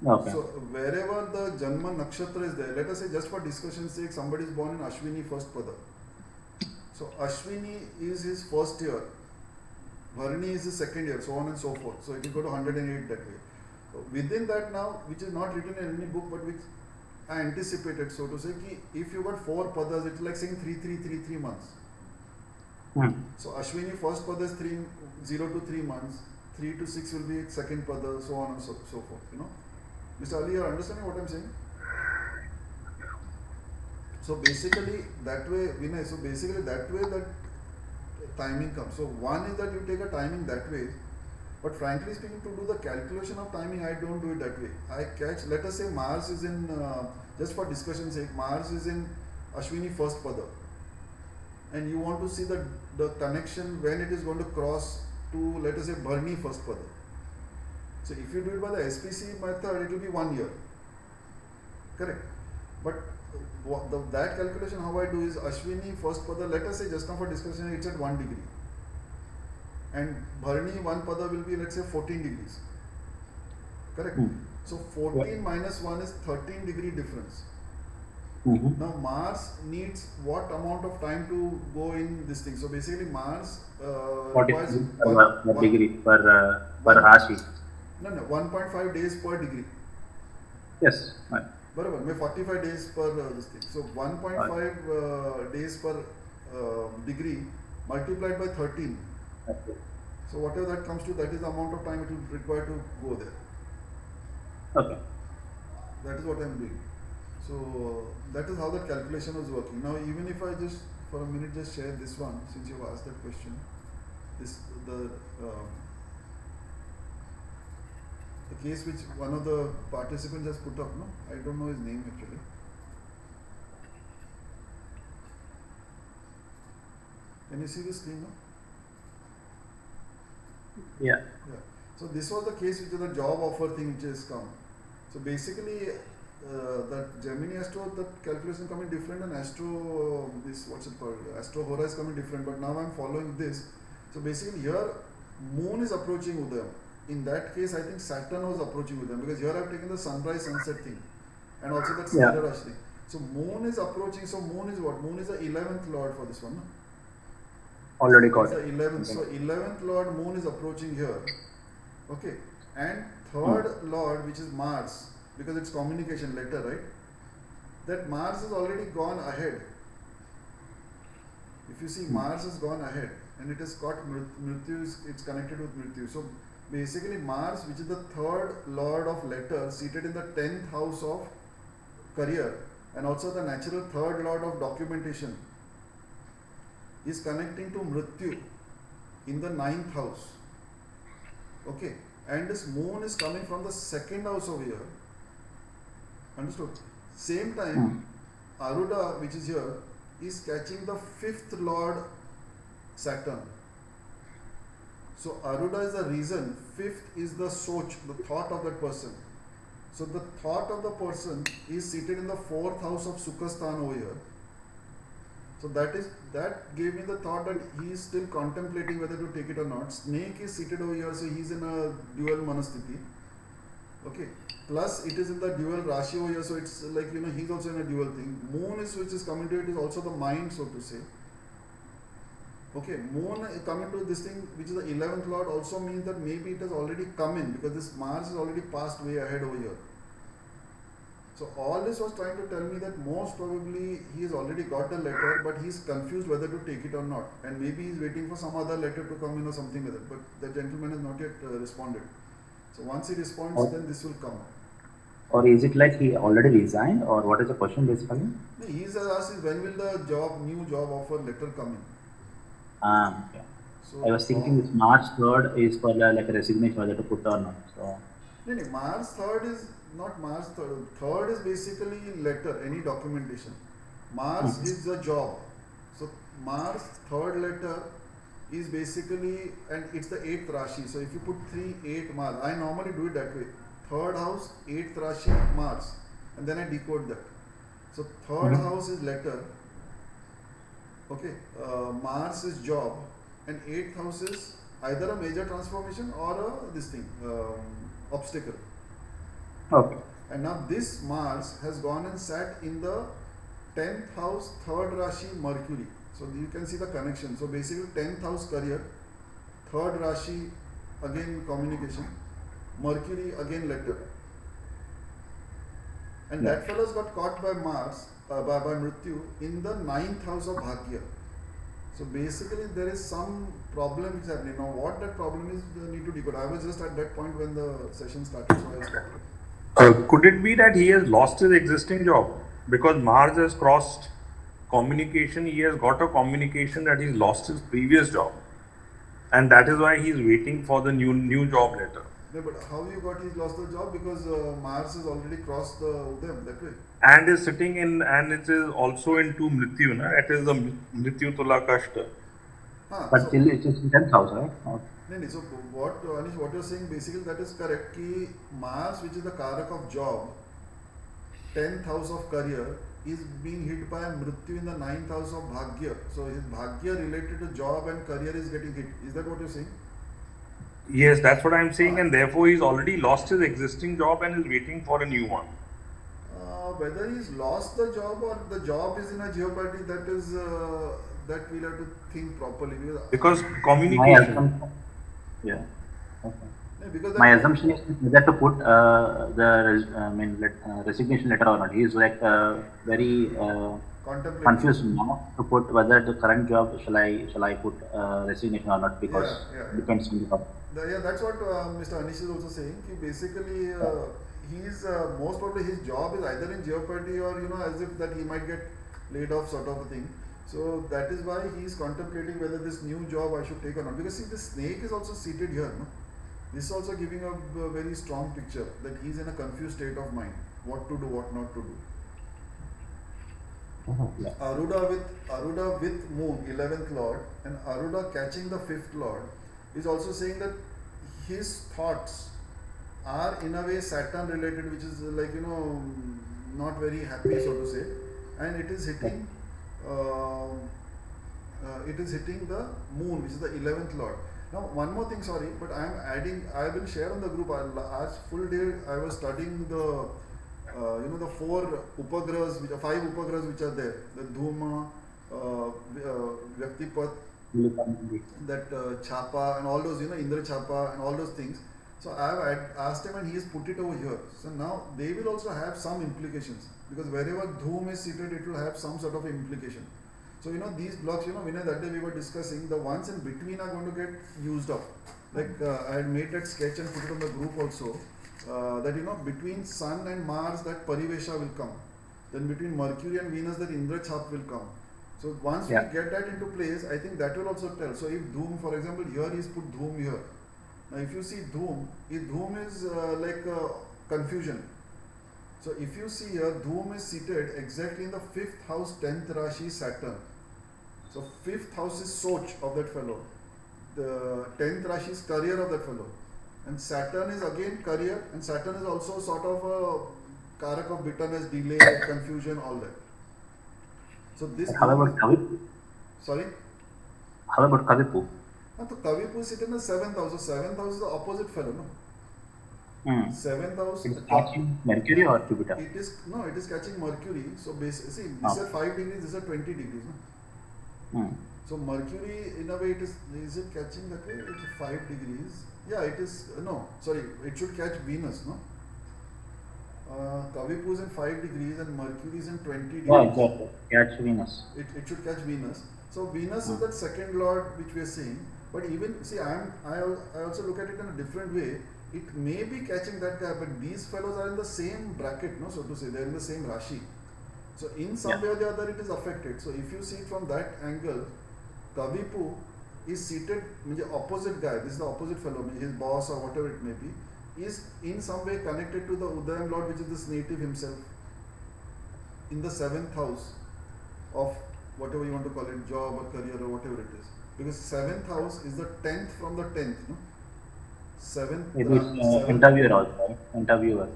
Okay. So wherever the Janma nakshatra is there, let us say just for discussion's sake, somebody is born in Ashwini first pada. So Ashwini is his first year, Bharani is his second year, so on and so forth. So it will go to 108 that way. So within that now, which is not written in any book, but which I anticipated, so to say, ki if you got 4 padas, it's like saying 3 months. So Ashwini first pada is 0 to 3 months, 3 to 6 will be second pada, so on and so forth. Mr. Ali, you are understanding what I am saying? So basically that way, Vinay, that way that timing comes. So one is that you take a timing that way, but frankly speaking, to do the calculation of timing, I don't do it that way. I catch, let us say Mars is in, just for discussion's sake, Mars is in Ashwini first pada, and you want to see the connection when it is going to cross to, let us say, Bharani first pada. So if you do it by the SPC method, it will be 1 year. Correct. But that calculation, how I do is Ashwini first pada, let us say just now for discussion, it's at 1 degree. And Bharni, one pada will be, let's say, 14 degrees. Correct. So 14 minus 1 is 13 degree difference. Now Mars needs what amount of time to go in this thing? So basically Mars requires per degree per Rashi. No, 1.5 days per degree. Yes. Right. बराबर मैं 45 days per this thing. So 1.5 days per degree multiplied by 13. Okay. So whatever that comes to, that is the amount of time it will require to go there. Okay. That is what I am doing. So that is how that calculation was working. Now even if I just for a minute just share this one, since you have asked that question, this the case which one of the participants has put up, no? I don't know his name actually. Can you see the screen now? Yeah. Yeah. So this was the case which is the job offer thing which has come. So basically that Gemini Astro, that calculation coming different, and Astro this what's it called? Astro Hora is coming different. But now I'm following this. So basically here Moon is approaching Udayam. In that case, I think Saturn was approaching with them, because here I've taken the sunrise sunset thing and also that Sridhar Rashi thing. So Moon is approaching. So Moon is what? Moon is the 11th Lord for this one. No? Already got It's it. the 11th. So 11th Lord Moon is approaching here. Okay. And third Lord, which is Mars, because it's communication letter, right? That Mars has already gone ahead. If you see, Mars has gone ahead and it has got Mrityu, it's connected with Mrityu. So basically Mars, which is the third lord of letter, seated in the 10th house of career and also the natural third lord of documentation, is connecting to Mrityu in the 9th house. Okay. And this Moon is coming from the second house over here. Understood? Same time, Aruda, which is here, is catching the 5th lord Saturn. So Aruda is the reason, 5th is the soch, the thought of that person. So the thought of the person is seated in the 4th house of Sukhasthan over here. So that gave me the thought that he is still contemplating whether to take it or not. Snake is seated over here, so he is in a dual manasthiti. Okay. Plus it is in the dual Rashi over here, so it's like, he's also in a dual thing. Moon is, which is coming to it, is also the mind, so to say. Okay, Moon coming to this thing, which is the 11th Lord, also means that maybe it has already come in, because this Mars is already passed way ahead over here. So all this was trying to tell me that most probably he has already got the letter, but he is confused whether to take it or not, and maybe he is waiting for some other letter to come in or something like that. But the gentleman has not yet responded. So once he responds, then this will come. Or is it like he already resigned, or what is the question basically? No, he is asking when will the new job offer letter come in. Okay. So I was thinking this March 3rd is for like a resignation, whether to put or not. So No, Mars 3rd is not Mars 3rd. 3rd is basically letter, any documentation. Mars is the job. So Mars 3rd letter is basically, and it's the 8th Rashi. So if you put 3, 8 Mars, I normally do it that way. 3rd house, 8th Rashi, Mars. And then I decode that. So 3rd house is letter. Okay. Mars is job. And 8th house is either a major transformation or a obstacle. okay. And now this Mars has gone and sat in the 10th house, 3rd Rashi, Mercury. So you can see the connection. So basically 10th house career, 3rd Rashi again communication, Mercury again letter. And that fellow's got caught by Mars, by Mrityu in the 9th house of Bhagya. So basically there is some problem which is happening. Now what that problem is, we need to decode. I was just at that point when the session started, so I stopped. Could it be that he has lost his existing job? Because Mars has crossed communication, he has got a communication that he's lost his previous job. And that is why he's waiting for the new job letter. No, but how you got he's lost the job? Because Mars has already crossed the Udayam that way. And is sitting in, and it is also into Mrityu, na? It is the Mrityu Tula Kashta. But still it is in 10th house, right? No, No. So what Anish, what you're saying basically that is correct. Ki Mars, which is the Karak of job, 10th house of career, is being hit by Mrityu in the 9th house of Bhagya. So his Bhagya related to job and career is getting hit. Is that what you're saying? Yes, that's what I'm saying, and therefore he's already lost his existing job and is waiting for a new one. Whether he's lost the job or the job is in a jeopardy, that is that we'll have to think properly Because My communication. assumption, yeah. Okay. because My that, assumption is whether to put resignation letter or not. He is like very contemplate. confused now to put whether the current job shall I put resignation or not because Yeah. depends on the job. Yeah, that's what Mr. Anish is also saying. He basically he's most probably his job is either in jeopardy or as if that he might get laid off sort of a thing. So that is why he is contemplating whether this new job I should take or not. Because see, the snake is also seated here. No? This is also giving a very strong picture that he is in a confused state of mind. What to do, what not to do. Yeah. Aruda with Moon, 11th Lord, and Aruda catching the 5th Lord is also saying that his thoughts are in a way Saturn related, which is like not very happy, so to say, and it is hitting the Moon, which is the 11th Lord. Now, one more thing, sorry, but I will share on the group. Last full day I was studying the the 4 upagrahas, which are 5 upagrahas which are there, the Dhuma, Vyaktipat, that Chapa and all those, Indra Chapa and all those things. So I have asked him and he has put it over here. So now they will also have some implications because wherever Dhum is seated, it will have some sort of implication. So these blocks, Vinay, that day we were discussing, the ones in between are going to get used up. Like I had made that sketch and put it on the group also. That between Sun and Mars that Parivesha will come. Then between Mercury and Venus that Indrachap will come. So once we get that into place, I think that will also tell. So if Dhum, for example, here he's put Dhum here. Now if you see Dhum, Dhum is like confusion. So if you see here, Dhum is seated exactly in the 5th house, 10th Rashi, Saturn. So 5th house is Soch of that fellow. The 10th Rashi is career of that fellow. And Saturn is again career, and Saturn is also sort of a karak of bitterness, delay, confusion, all that. So this. How about Kavipu? Sorry? How about Kavipu? So Kavipu is sitting in the 7th house. So 7th house is the opposite fellow, no? 7th house. It's catching Mercury or Jupiter? It is catching Mercury. So see, these are 5 degrees, these are 20 degrees, no? So Mercury, in a way, is it catching that way? It's 5 degrees. Yeah, it is. No, sorry, it should catch Venus, no? Kavipu is in 5 degrees and Mercury is in 20 degrees. Yeah, exactly. Catch Venus. It should catch Venus. So Venus is that second lord which we are seeing. But even see, I also look at it in a different way. It may be catching that guy, but these fellows are in the same bracket, no, so to say, they're in the same Rashi. So in some way or the other, it is affected. So if you see it from that angle, Kavipu is seated, opposite guy, this is the opposite fellow, his boss or whatever it may be, is in some way connected to the Udayam Lord, which is this native himself, in the 7th house of whatever you want to call it, job or career or whatever it is. Because 7th house is the 10th from the 10th, no? 7th. Maybe it's interviewer also, right? Interviewer.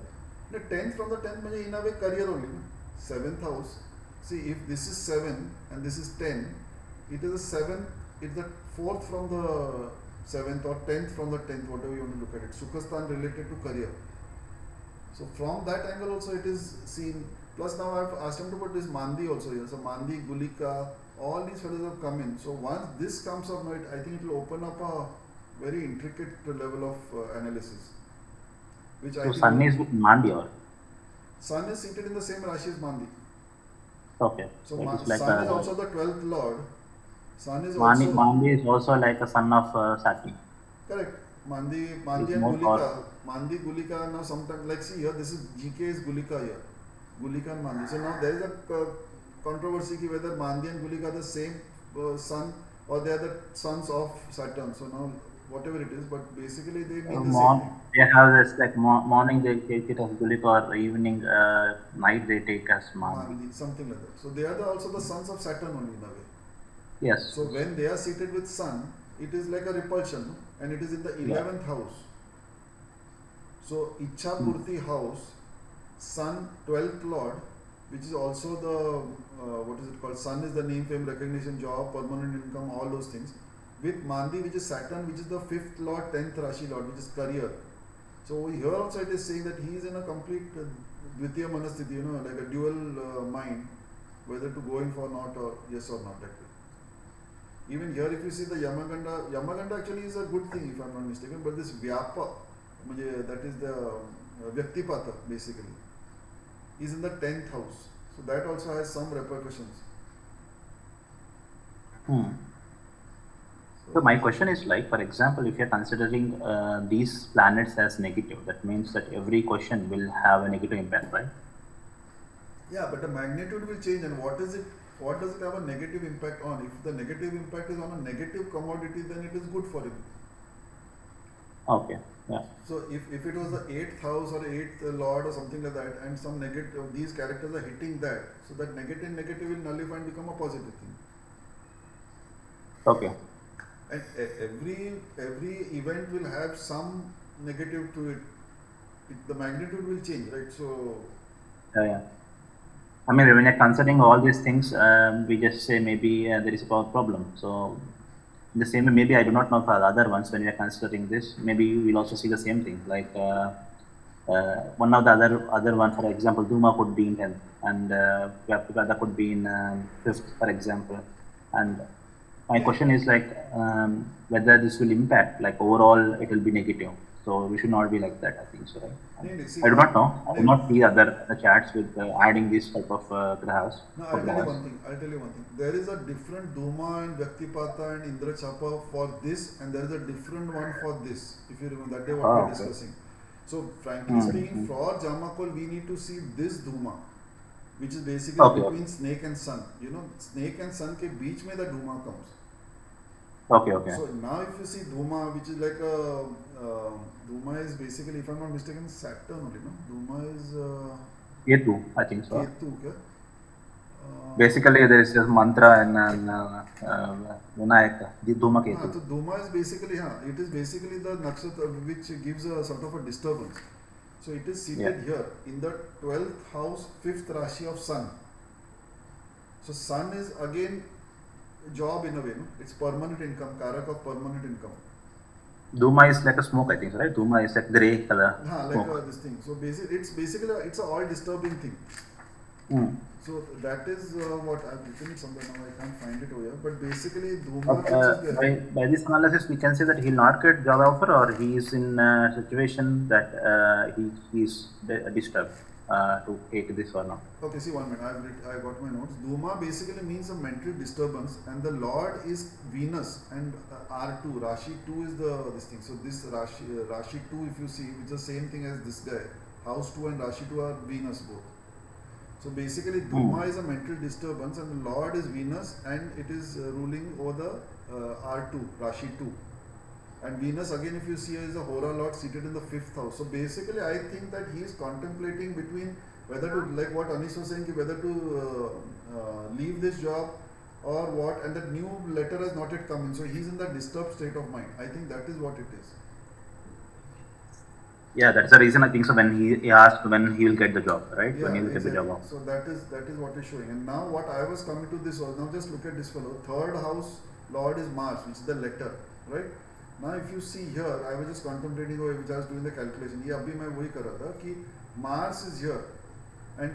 The 10th from the 10th, in a way, career only, no? 7th house. See, if this is 7 and this is 10, it is the 7th, it's the 4th from the 7th or 10th from the 10th, whatever you want to look at it. Sukhastan related to career. So from that angle also it is seen. Plus now I have asked him to put this Mandi also here. So Mandi, Gulika, all these fellows have come in. So once this comes up, I think it will open up a very intricate level of analysis. Which So I think Sun is with Mandi or? Sun is seated in the same Rashi as Mandi. Okay. So That is like Sun is also the 12th Lord. Sun is Mandi, also Mandi is also like a son of Saturn. correct. Mandi It's and more Gulika. Mandi, Gulika, now sometimes, like see here, this is GK is Gulika here. Gulika and Mandi. So now there is a controversy whether Mandi and Gulika are the same sun or they are the sons of Saturn. So now whatever it is, but basically they mean the same thing. They have this like morning they take it as Gulika or evening, night they take as Mandi. Mandi, something like that. So they are also the sons of Saturn only in a way. Yes. So when they are seated with Sun, it is like a repulsion, no? And it is in the 11th house. So Ichha Purti house, Sun 12th lord, which is also the what is it called? Sun is the name, fame, recognition, job, permanent income, all those things. With Mandi, which is Saturn, which is the 5th lord, 10th Rashi lord, which is career. So here also it is saying that he is in a complete Dvitiya Manasthiti, you know, like a dual mind, whether to go in for not or yes or not. That way. Even here, if you see the Yamaganda actually is a good thing if I am not mistaken, but this Vyapa, that is the Vyaktipata basically, is in the 10th house. So that also has some repercussions. So my question is like, for example, if you're considering these planets as negative, that means that every question will have a negative impact, right? Yeah, but the magnitude will change, and what does it have a negative impact on? If the negative impact is on a negative commodity, then it is good for him. Okay, yeah. So if it was the 8th house or 8th lord or something like that, and some negative, these characters are hitting that, so that negative will nullify and become a positive thing. Okay. And every event will have some negative to it. The magnitude will change, right? So Yeah. I mean, when you're considering all these things, we just say maybe there is a power problem. So in the same way, maybe I do not know for the other ones, when we are considering this, maybe we'll also see the same thing. Like one of the other one, for example, Duma could be in 10th, and Vyaktipata could be in 5th, for example. And my question is like whether this will impact, like overall it will be negative. So we should not be like that, I think so, right? I do not know. I do not see other chats with adding this type of grahas. No, I'll tell you one thing. There is a different Duma and Vyaktipata and Indra Chapa for this, and there is a different one for this. If you remember that day what we were discussing. So frankly speaking, for Jamakol we need to see this Duma, which is basically between Snake and Sun. You know, Snake and Sun ke beech mein the Duma comes. Okay. So now if you see Duma, which is like a Duma is basically, if I'm not mistaken, Saturn only, no? Duma is Ketu, I think so. Ketu, okay? Basically, there is a mantra and Vinayak, the Duma Ketu. So Duma is basically, it is basically the nakshatra which gives a sort of a disturbance. So it is seated here in the 12th house, 5th Rashi of Sun. So Sun is again job in a way, no? It's permanent income, Karak of permanent income. Duma is like a smoke, I think, right? Duma is like grey color. Like this thing. So basically it's a all disturbing thing. So that is what I've written it somewhere now. I can't find it over here. But basically, Duma. By this analysis, we can say that he will not get job offer, or he is in a situation that he is disturbed to take this or not. Okay, see 1 minute. I got my notes. Duma basically means a mental disturbance, and the Lord is Venus, and R2 Rashi 2 is this thing. So this Rashi 2, if you see, it's the same thing as this guy. House 2 and Rashi 2 are Venus both. So basically, Duma is a mental disturbance, and the Lord is Venus, and it is ruling over the R2 Rashi 2. And Venus again, if you see, is a Hora Lord seated in the 5th house. So basically, I think that he is contemplating between whether to, like what Anish was saying, whether to leave this job or what, and that new letter has not yet come in. So he's in that disturbed state of mind. I think that is what it is. Yeah, that's the reason I think so. When he asked when he will get the job, right? Yeah, when he will exactly. get the job. So that is what is showing. And now what I was coming to this was, now just look at this fellow. 3rd house Lord is Mars, which is the letter, right? Now if you see here, I was just contemplating over which I was doing the calculation. ये अभी मैं वही कर रहा था कि Mars is here and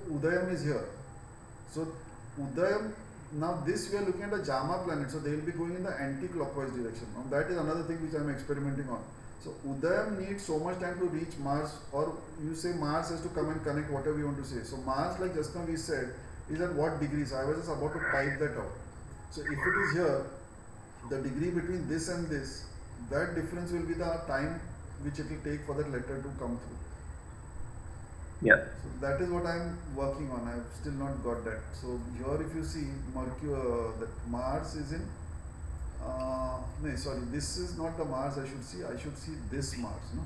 Udayam is here. So Udayam, now this we are looking at a Jama planet, so they will be going in the anti-clockwise direction. Now that is another thing which I am experimenting on. So Udayam needs so much time to reach Mars, or you say Mars has to come and connect whatever you want to say. So Mars, like just now we said, is at what degree? So I was just about to type that out. So if it is here, the degree between this and this, that difference will be the time which it will take for that letter to come through. Yeah. So that is what I am working on. I have still not got that. So here if you see Mercury, that Mars is in no, sorry, this is not the Mars I should see. I should see this Mars, no?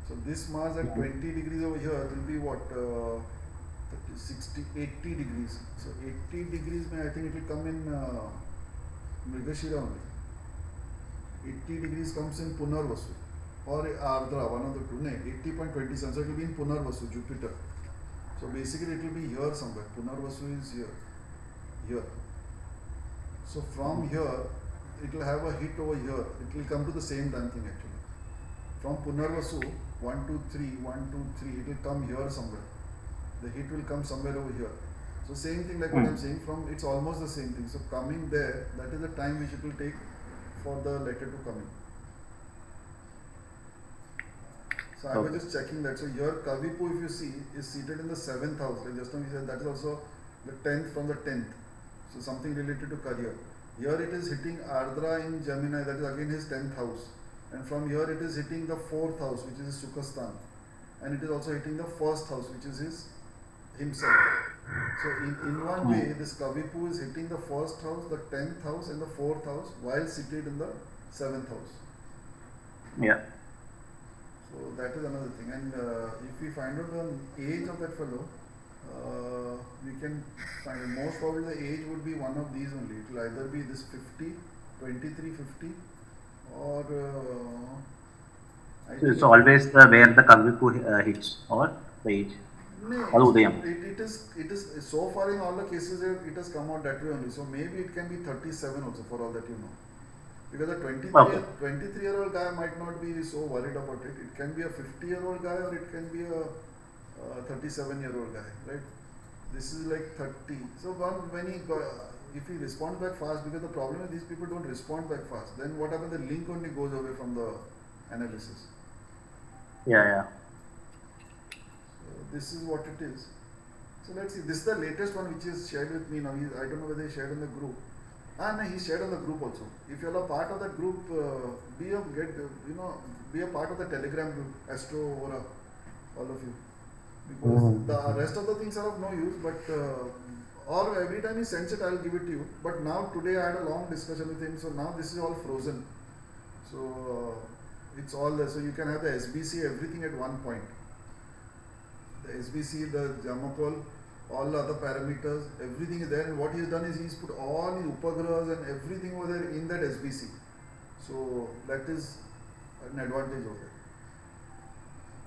So this Mars at 20 degrees over here will be what? 80 degrees. So 80 degrees, I think it will come in Mrigashira only. 80 degrees comes in Punarvasu or Ardra, one of the two. No, 80.27. So it will be in Punarvasu, Jupiter. So basically it will be here somewhere. Punarvasu is here. Here. So from here, it will have a hit over here. It will come to the same damn thing actually. From Punarvasu, 1, 2, 3, 1, 2, 3, it will come here somewhere. The hit will come somewhere over here. So same thing like what I'm saying, from it's almost the same thing. So coming there, that is the time which it will take for the letter to come in. So I was just checking that. So your Kavipu, if you see, is seated in the 7th house. Like just now we said that is also the 10th from the 10th. So something related to career. Here it is hitting Ardra in Gemini, that is again his 10th house. And from here it is hitting the 4th house, which is his Sukhastan. And it is also hitting the 1st house, which is his himself. So in one way, this Kavipu is hitting the 1st house, the 10th house and the 4th house while seated in the 7th house. Yeah. So that is another thing. And if we find out the age of that fellow, we can find it. Most probably the age would be one of these only. It will either be this 50, 23, 50 or So it's always where the Kavipu hits or the age. No, Or Udayam. it is so far in all the cases it has come out that way only. So maybe it can be 37 also for all that you know. Because a 23-year-old guy might not be so worried about it. It can be a 50-year-old guy or it can be a 37-year-old guy, right? This is like 30. So when if he responds back fast, because the problem is these people don't respond back fast, then what happens? The link only goes away from the analysis. Yeah. This is what it is. So let's see. This is the latest one which is shared with me now. I don't know whether he shared in the group. No, he shared on the group also. If you are a part of that group, be a part of the Telegram group, Astro Aura, all of you. Because the rest of the things are of no use. But or every time he sends it, I'll give it to you. But now today I had a long discussion with him. So now this is all frozen. So it's all there. So you can have the SBC, everything at one point. The SBC, the Jamakol, all the other parameters, everything is there. And what he has done is he's put all the Upagrahas and everything over there in that SBC. So that is an advantage over there.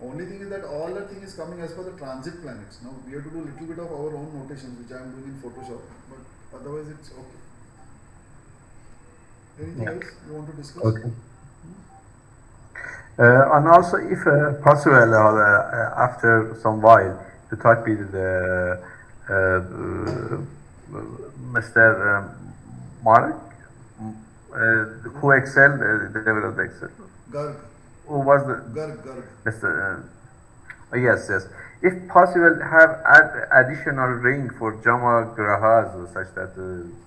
Only thing is that all that thing is coming as per the transit planets. Now we have to do a little bit of our own notations, which I am doing in Photoshop. But otherwise it's okay. Anything else you want to discuss? Okay. And also, if possible, after some while, to type with Mr. Mark, who developed Excel. Garg. Who was the Garg. Mr. Yes. If possible, have additional ring for Jama Grahas such that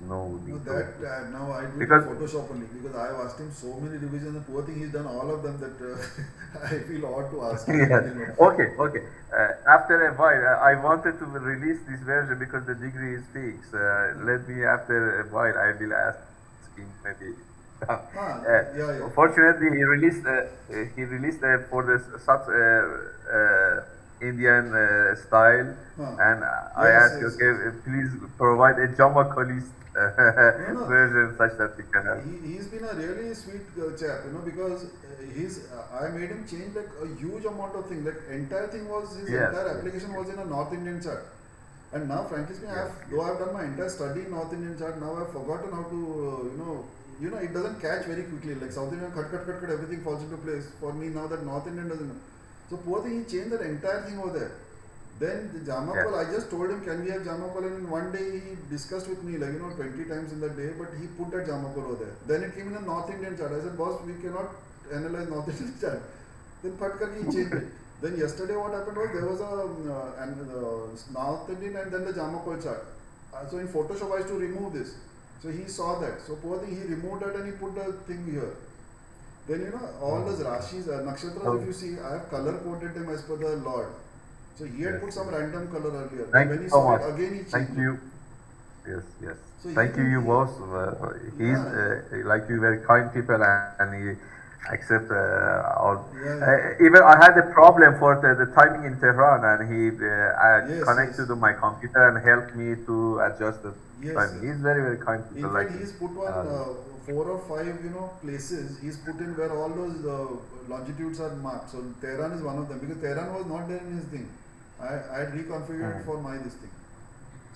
No, that now I do Because- it in Photoshop only because I have asked him so many revisions and poor thing he's done all of them that I feel odd to ask him. Yes. Okay. After a while, I wanted to release this version because the degree is fixed. Let me, after a while, I will ask him maybe. Yeah. Fortunately, he released for the such Indian style, and I asked, yes. okay, please provide a Jama Colist version such that we can have. He's been a really sweet chap, because I made him change like a huge amount of things. Like entire thing was his entire application was in a North Indian chart, and now frankly speaking, though I've done my entire study in North Indian chart, now I've forgotten how to it doesn't catch very quickly. Like South Indian cut, everything falls into place. For me now that North Indian doesn't. So poor thing, he changed that entire thing over there. Then the Jamakol, I just told him, can we have Jamakol? And in one day he discussed with me 20 times in the day, but he put that Jamakol over there. Then it came in a North Indian chart. I said, boss, we cannot analyze North Indian chart. Then he changed it. Then yesterday what happened was there was a North Indian and then the Jamakol chart. So in Photoshop I used to remove this. So he saw that. So poor thing, he removed that and he put the thing here. Then all those Rashis, Nakshatras, if you see, I have color coded them as per the Lord. So he had put some random color earlier. Thank when he you saw so it much. again, he changed. Thank you. Yes. So Thank you both. He's like you, very kind people, and he accept all. Yeah. Even I had a problem for the timing in Tehran, and he Yes, connected yes. to my computer and helped me to adjust the Yes, timing. yes. He's very, very kind people In like fact, him. he's put one 4 or 5, places. He's put in where all those longitudes are marked. So Tehran is one of them because Tehran was not there in his thing. I had reconfigured it for my this thing.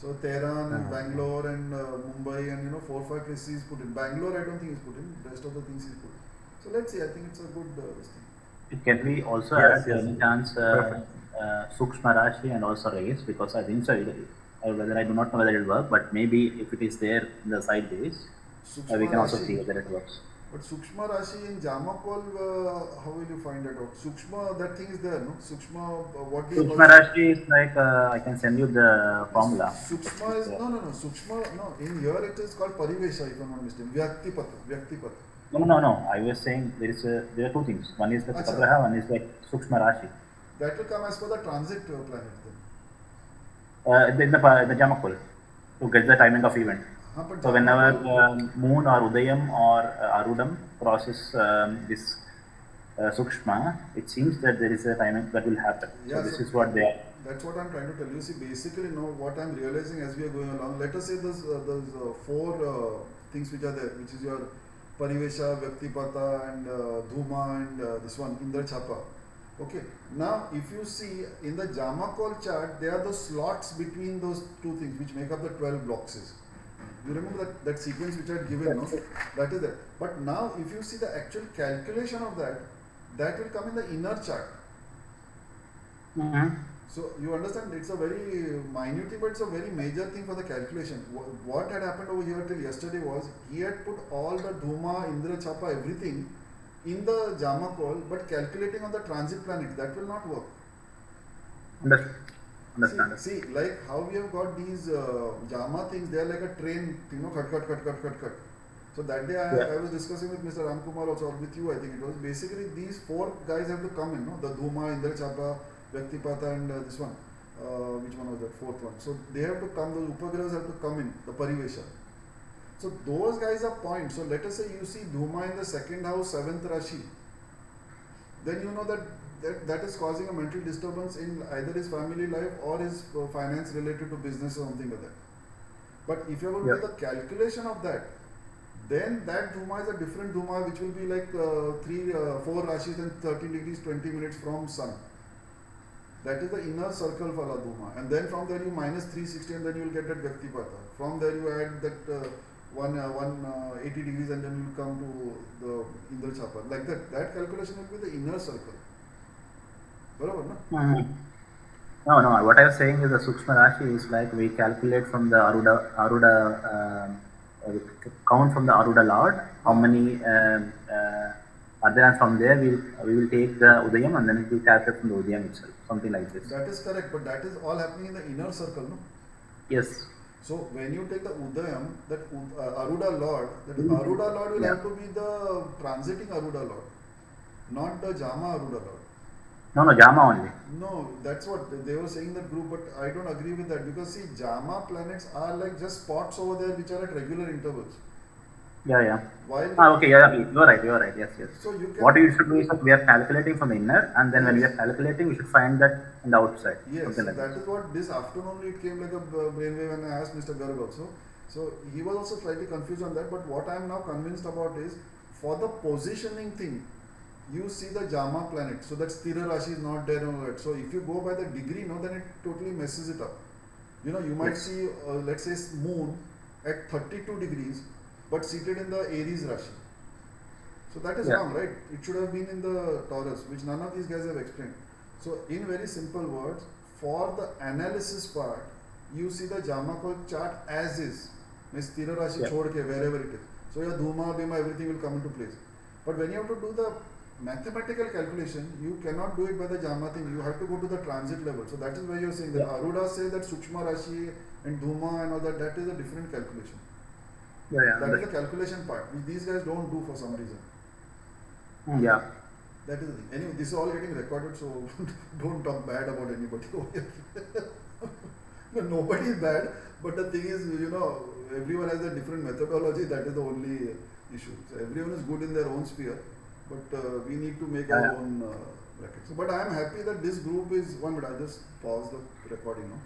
So Tehran and Bangalore and Mumbai and 4 or 5 places he's put in. Bangalore I don't think he's put in. Rest of the things he's put in. So let's see. I think it's a good this thing. Can we also Yes, add yes. any chance Perfect. Sukshma Rashi and also race? Because I think so, whether I do not know whether it will work, but maybe if it is there in the sideways, we Sukshma can also Rashi. see whether it works. But Sukshma Rashi in Jamakol, how will you find that out? Sukshma, that thing is there, no? Sukshma, what do you call Sukshma it? Rashi is like, I can send you the formula. Sukshma is, no. Sukshma, no. In here it is called Parivesha, if I'm not mistaken. Vyaktipata. No. I was saying there are two things. One is the Acha. Pagraha, one is like Sukshma Rashi. That will come as per the transit planet then. In the Jamakul to get the timing of event. But So whenever Moon or Udayam or Arudam crosses this Sukshma, it seems that there is a timing that will happen. Yeah, So this so is what they are. that's what I'm trying to tell you. See, basically, what I'm realizing as we are going along, let us say there's 4 things which are there, which is your Parivesha, Vyaktipata, and Dhuma, and this one, Indra Chapa. Okay. Now, if you see in the Jamakol chart, there are the slots between those 2 things which make up the 12 boxes. You remember that sequence which I had given, no? That is there. But now, if you see the actual calculation of that will come in the inner chart. Mm-hmm. So you understand it's a very minute thing, but it's a very major thing for the calculation. What had happened over here till yesterday was he had put all the Dhuma, Indra Chapa, everything in the Jamakol, but calculating on the transit planet, that will not work. Understand. See, like how we have got these Jama things, they are like a train, cut. So that day I was discussing with Mr. Ramkumar also, or with you, I think it was. Basically, these 4 guys have to come in, no? The Dhuma, Indra Chapa, Vyaktipata, and this one. Which one was that? 4th one. So they have to come, those Upagrahas have to come in, the Parivesha. So those guys are points. So let us say you see Dhuma in the 2nd house, 7th Rashi. Then you know that is causing a mental disturbance in either his family life or his finance related to business or something like that. But if you are going to do the calculation of that, then that Dhuma is a different Dhuma which will be like 4 Rashis and 13 degrees 20 minutes from Sun. That is the inner circle for a Dhuma. And then from there you minus 360 and then you will get that Vyaktipata. From there you add that 180 degrees and then you will come to the Indra Chapa. Like that. That calculation will be the inner circle. Barabar, no? Mm-hmm. No. What I was saying is the Sukshma Rashi is like we calculate from the Aruda count from the Aruda Lord how many are there, and from there we will take the Udayam and then it will calculate from the Udayam itself, something like this. That is correct, but that is all happening in the inner circle, no? Yes. So when you take the Udayam, that Aruda Lord, that Aruda Lord will have to be the transiting Aruda Lord, not the Jama Aruda Lord. No, Jama only. No, that's what they were saying in that group, but I don't agree with that because see, Jama planets are like just spots over there which are at regular intervals. Yeah. While Okay, yeah, you are right. Yes. So you can, What we should do is that we are calculating from the inner, and then when we are calculating, we should find that on the outside. yes, like that is what this afternoon it came like a brainwave, and I asked Mr. Garg also. So he was also slightly confused on that, but what I am now convinced about is for the positioning thing, you see the Jama planet, so that Sthira Rashi is not there and all that. So if you go by the degree, no, then it totally messes it up. You might see, let's say, moon at 32 degrees, but seated in the Aries Rashi. So that is wrong, right? It should have been in the Taurus, which none of these guys have explained. So in very simple words, for the analysis part, you see the Jamakol chart as is. Sthira Rashi chhod ke, wherever it is. So your Dhuma, Bhima, everything will come into place. But when you have to do the mathematical calculation, you cannot do it by the Jama thing. You have to go to the transit level. So that is why you are saying that Aruda says that Sukshma Rashi and Dhuma and all that, that is a different calculation. That is the calculation part, which these guys don't do for some reason. Yeah. That is the thing. Anyway, this is all getting recorded, so don't talk bad about anybody over here. No, nobody is bad, but the thing is, everyone has a different methodology. That is the only issue. So everyone is good in their own sphere, but we need to make Yeah, our yeah. own bracket. So, but I am happy that this group is 1 minute. I just pause the recording now.